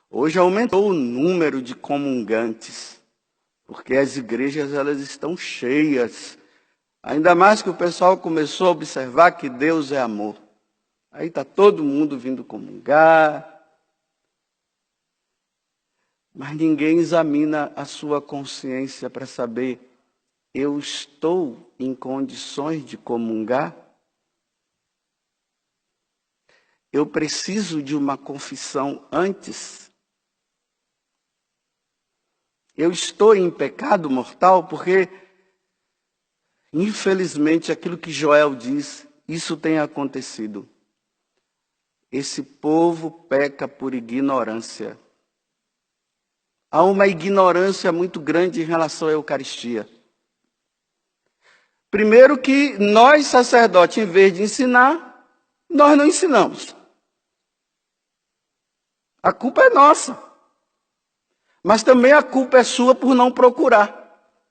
Hoje aumentou o número de comungantes, porque as igrejas elas estão cheias. Ainda mais que o pessoal começou a observar que Deus é amor. Aí está todo mundo vindo comungar. Mas ninguém examina a sua consciência para saber, eu estou em condições de comungar? Eu preciso de uma confissão antes? Eu estou em pecado mortal? Porque, infelizmente, aquilo que Joel diz, isso tem acontecido. Esse povo peca por ignorância. Há uma ignorância muito grande em relação à Eucaristia. Primeiro que nós, sacerdotes, em vez de ensinar, nós não ensinamos. A culpa é nossa. Mas também a culpa é sua por não procurar.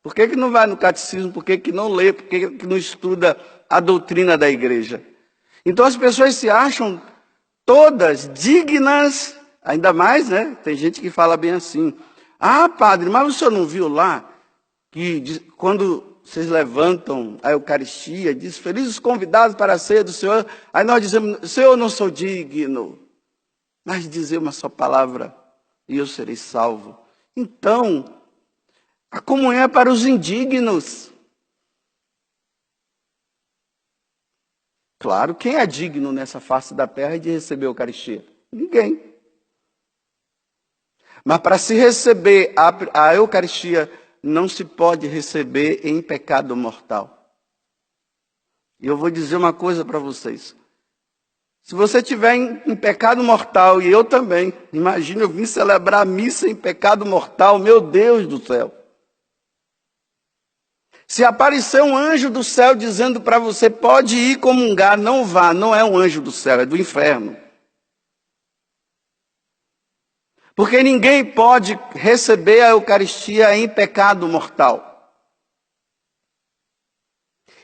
Por que não vai no catecismo? Por que não lê? Por que não estuda a doutrina da igreja? Então as pessoas se acham todas dignas, ainda mais, né? Tem gente que fala bem assim. Ah, padre, mas o senhor não viu lá que quando vocês levantam a Eucaristia, diz, felizes os convidados para a ceia do Senhor. Aí nós dizemos, Senhor, eu não sou digno. Mas dizer uma só palavra e eu serei salvo. Então, a comunhão é para os indignos. Claro, quem é digno nessa face da terra de receber a Eucaristia? Ninguém. Mas para se receber a Eucaristia, não se pode receber em pecado mortal. E eu vou dizer uma coisa para vocês. Se você estiver em pecado mortal, e eu também, imagina eu vim celebrar a missa em pecado mortal, meu Deus do céu. Se aparecer um anjo do céu dizendo para você, pode ir comungar, não vá, não é um anjo do céu, é do inferno. Porque ninguém pode receber a Eucaristia em pecado mortal.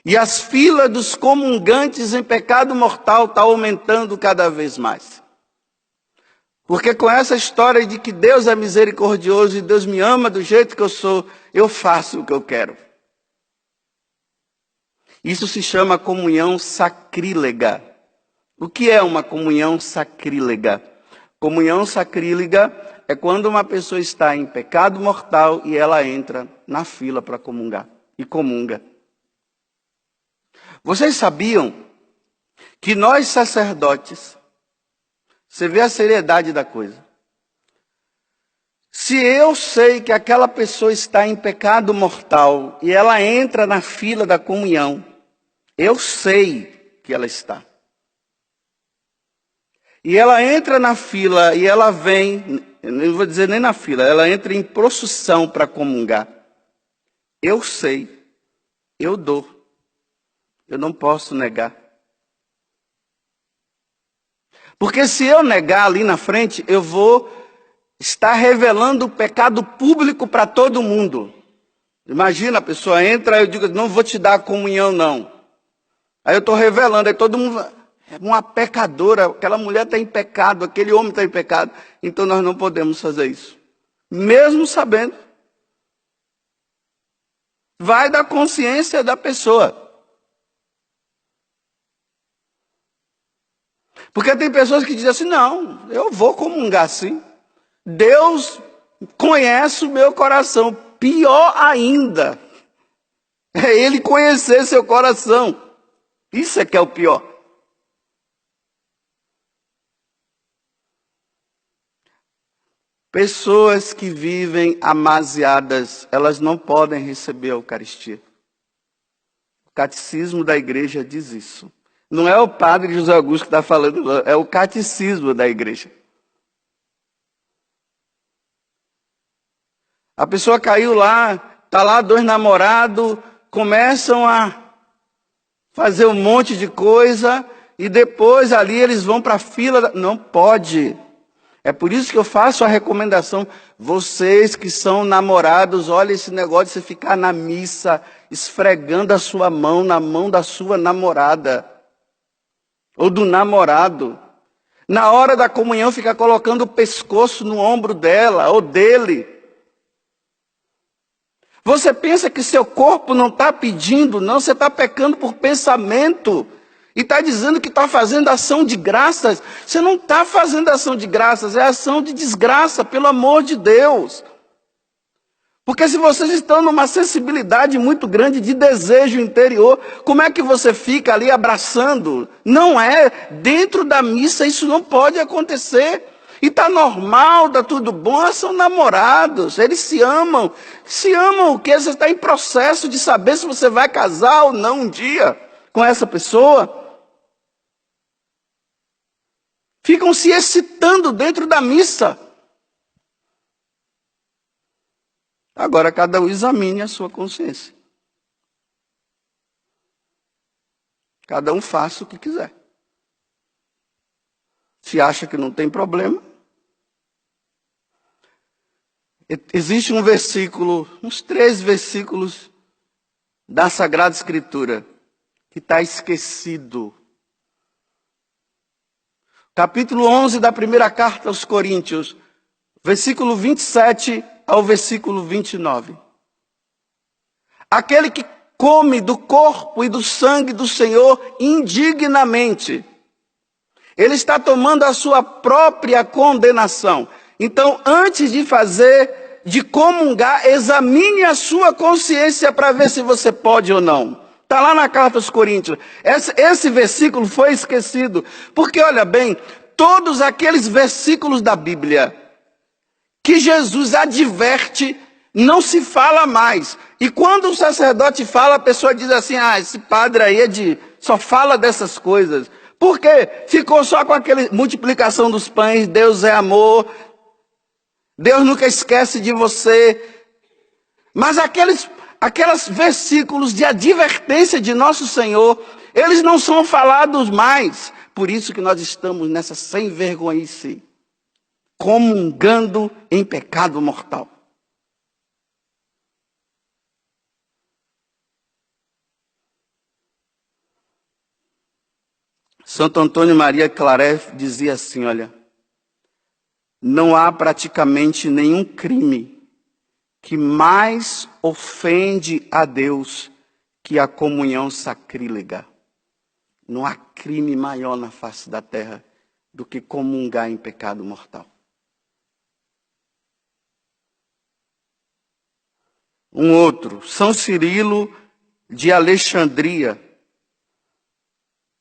E as filas dos comungantes em pecado mortal estão aumentando cada vez mais. Porque com essa história de que Deus é misericordioso e Deus me ama do jeito que eu sou, eu faço o que eu quero. Isso se chama comunhão sacrílega. O que é uma comunhão sacrílega? Comunhão sacrílega é quando uma pessoa está em pecado mortal e ela entra na fila para comungar e comunga. Vocês sabiam que nós sacerdotes, você vê a seriedade da coisa. Se eu sei que aquela pessoa está em pecado mortal e ela entra na fila da comunhão, eu sei que ela está. E ela entra na fila e ela vem, não vou dizer nem na fila, ela entra em procissão para comungar. Eu sei, eu dou. Eu não posso negar. Porque se eu negar ali na frente, eu vou estar revelando o pecado público para todo mundo. Imagina, a pessoa entra, eu digo, não vou te dar a comunhão não. Aí eu estou revelando, aí todo mundo, é uma pecadora, aquela mulher está em pecado, aquele homem está em pecado. Então nós não podemos fazer isso. Mesmo sabendo. Vai da consciência da pessoa. Porque tem pessoas que dizem assim, não, eu vou comungar sim. Deus conhece o meu coração. Pior ainda, é Ele conhecer seu coração. Isso é que é o pior. Pessoas que vivem amasiadas, elas não podem receber a Eucaristia. O catecismo da igreja diz isso. Não é o padre José Augusto que está falando, é o catecismo da igreja. A pessoa caiu lá, está lá dois namorados, começam a fazer um monte de coisa, e depois ali eles vão para a fila. Não pode. É por isso que eu faço a recomendação, vocês que são namorados, olha esse negócio de você ficar na missa, esfregando a sua mão na mão da sua namorada. Ou do namorado. Na hora da comunhão fica colocando o pescoço no ombro dela ou dele. Você pensa que seu corpo não está pedindo, não, você está pecando por pensamento. E está dizendo que está fazendo ação de graças. Você não está fazendo ação de graças, é ação de desgraça, pelo amor de Deus. Porque se vocês estão numa sensibilidade muito grande de desejo interior, como é que você fica ali abraçando? Não é, dentro da missa isso não pode acontecer. E está normal, está tudo bom, são namorados, eles se amam. Se amam o quê? Você está em processo de saber se você vai casar ou não um dia com essa pessoa. Ficam se excitando dentro da missa. Agora cada um examine a sua consciência. Cada um faça o que quiser. Se acha que não tem problema. Existe um versículo, uns 3 versículos da Sagrada Escritura que está esquecido. Capítulo 11 da primeira carta aos Coríntios, versículo 27 ao versículo 29. Aquele que come do corpo e do sangue do Senhor indignamente, ele está tomando a sua própria condenação. Então, antes de comungar, examine a sua consciência para ver se você pode ou não. Está lá na carta aos Coríntios. Esse versículo foi esquecido. Porque, olha bem, todos aqueles versículos da Bíblia que Jesus adverte, não se fala mais. E quando o sacerdote fala, a pessoa diz assim, esse padre aí só fala dessas coisas. Por quê? Ficou só com aquela multiplicação dos pães, Deus é amor, Deus nunca esquece de você. Mas aqueles versículos de advertência de nosso Senhor, eles não são falados mais. Por isso que nós estamos nessa sem vergonhice, comungando em pecado mortal. Santo Antônio Maria Claret dizia assim, olha, não há praticamente nenhum crime que mais ofende a Deus que a comunhão sacrílega. Não há crime maior na face da terra do que comungar em pecado mortal. Um outro, São Cirilo de Alexandria,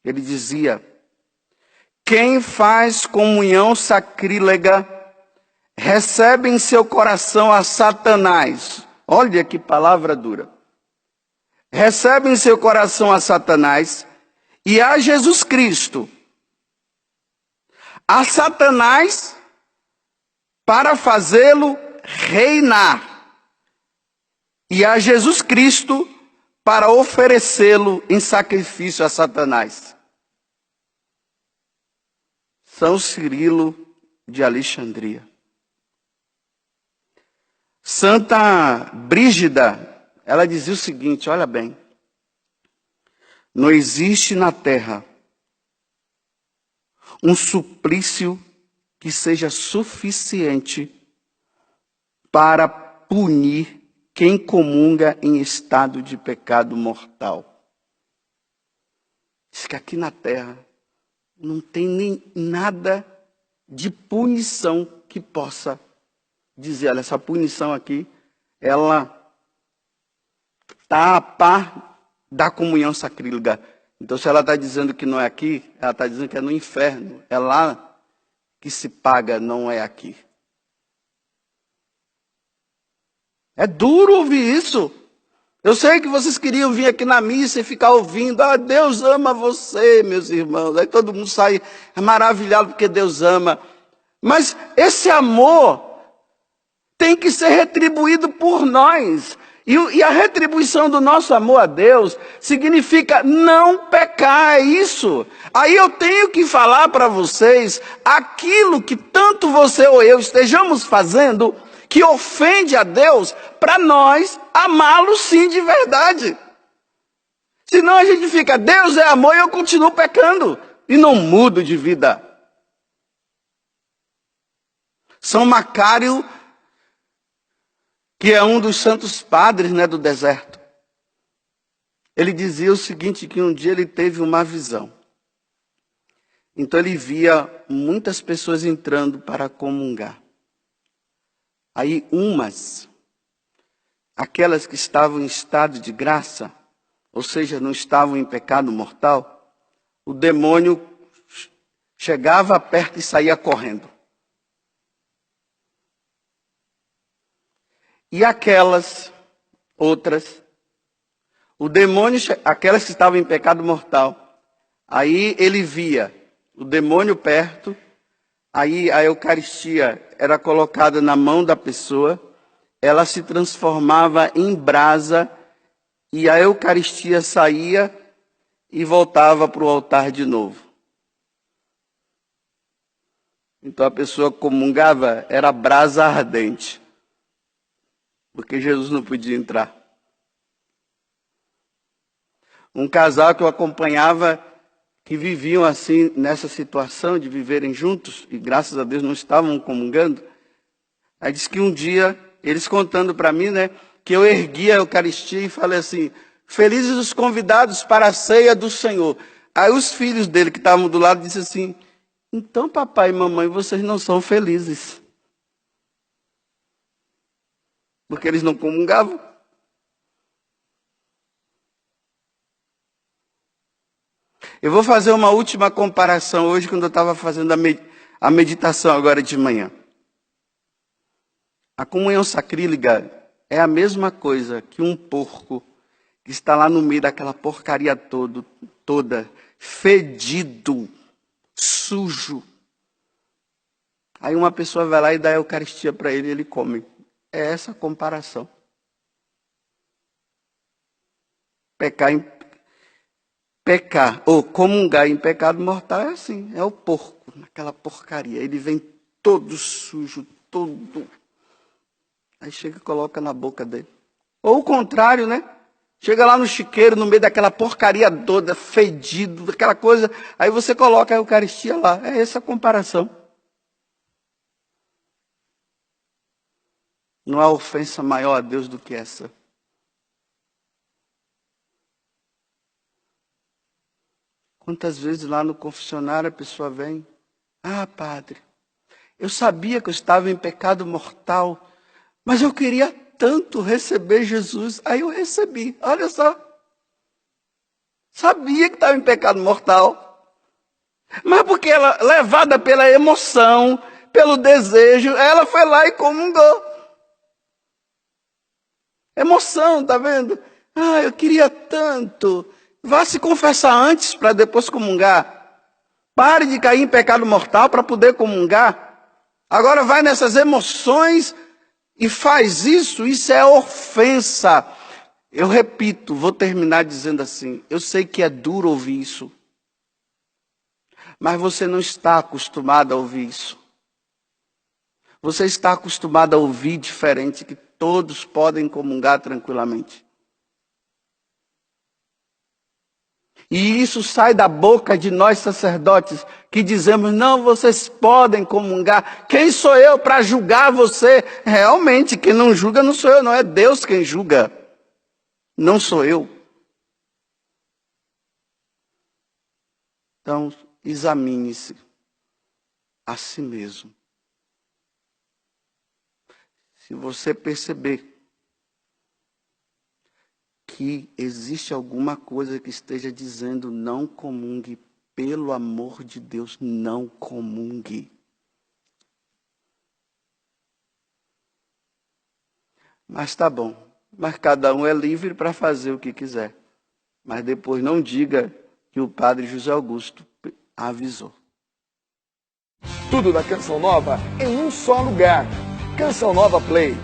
ele dizia, quem faz comunhão sacrílega recebe em seu coração a Satanás. Olha que palavra dura. Recebe em seu coração a Satanás e a Jesus Cristo. A Satanás para fazê-lo reinar. E a Jesus Cristo para oferecê-lo em sacrifício a Satanás. São Cirilo de Alexandria. Santa Brígida, ela dizia o seguinte, olha bem, não existe na terra um suplício que seja suficiente para punir quem comunga em estado de pecado mortal. Diz que aqui na terra não tem nem nada de punição que possa dizer, olha, essa punição aqui, ela está a par da comunhão sacrílega. Então, se ela está dizendo que não é aqui, ela está dizendo que é no inferno. É lá que se paga, não é aqui. É duro ouvir isso. Eu sei que vocês queriam vir aqui na missa e ficar ouvindo, Deus ama você, meus irmãos. Aí todo mundo sai maravilhado porque Deus ama. Mas esse amor tem que ser retribuído por nós. E a retribuição do nosso amor a Deus significa não pecar, é isso. Aí eu tenho que falar para vocês aquilo que tanto você ou eu estejamos fazendo que ofende a Deus, para nós amá-lo sim de verdade. Senão a gente fica, Deus é amor e eu continuo pecando. E não mudo de vida. São Macário, que é um dos santos padres, do deserto, ele dizia o seguinte, que um dia ele teve uma visão. Então ele via muitas pessoas entrando para comungar. Aí aquelas que estavam em estado de graça, ou seja, não estavam em pecado mortal, o demônio chegava perto e saía correndo. E aquelas outras, o demônio, aquelas que estavam em pecado mortal, aí ele via o demônio perto, aí a Eucaristia era colocada na mão da pessoa, ela se transformava em brasa e a Eucaristia saía e voltava para o altar de novo. Então a pessoa comungava, era brasa ardente, porque Jesus não podia entrar. Um casal que eu acompanhava, que viviam assim, nessa situação de viverem juntos, e graças a Deus não estavam comungando, aí disse que um dia, eles contando para mim, que eu ergui a Eucaristia e falei assim, felizes os convidados para a ceia do Senhor. Aí os filhos dele que estavam do lado disseram assim, então papai e mamãe, vocês não são felizes. Porque eles não comungavam. Eu vou fazer uma última comparação hoje, quando eu estava fazendo a meditação agora de manhã. A comunhão sacrílega é a mesma coisa que um porco que está lá no meio daquela porcaria toda, fedido, sujo. Aí uma pessoa vai lá e dá a Eucaristia para ele e ele come. É essa a comparação. Pecar ou comungar em pecado mortal é assim, é o porco, naquela porcaria. Ele vem todo sujo, todo. Aí chega e coloca na boca dele. Ou o contrário, Chega lá no chiqueiro, no meio daquela porcaria toda, fedido, aquela coisa. Aí você coloca a Eucaristia lá. É essa a comparação. Não há ofensa maior a Deus do que essa. Quantas vezes lá no confessionário a pessoa vem, padre, eu sabia que eu estava em pecado mortal, mas eu queria tanto receber Jesus. Aí eu recebi, olha só. Sabia que estava em pecado mortal, mas porque ela, levada pela emoção, pelo desejo, ela foi lá e comungou. Emoção, tá vendo? Eu queria tanto. Vá se confessar antes para depois comungar. Pare de cair em pecado mortal para poder comungar. Agora vai nessas emoções e faz isso é ofensa. Eu repito, vou terminar dizendo assim, eu sei que é duro ouvir isso. Mas você não está acostumado a ouvir isso. Você está acostumado a ouvir diferente, que todos podem comungar tranquilamente. E isso sai da boca de nós sacerdotes, que dizemos, não, vocês podem comungar. Quem sou eu para julgar você? Realmente, quem não julga não sou eu, não é Deus quem julga. Não sou eu. Então, examine-se a si mesmo. Se você perceber que existe alguma coisa que esteja dizendo não comungue, pelo amor de Deus, não comungue. Mas tá bom, mas cada um é livre para fazer o que quiser. Mas depois não diga que o padre José Augusto avisou. Tudo da Canção Nova em um só lugar. Canção Nova Play.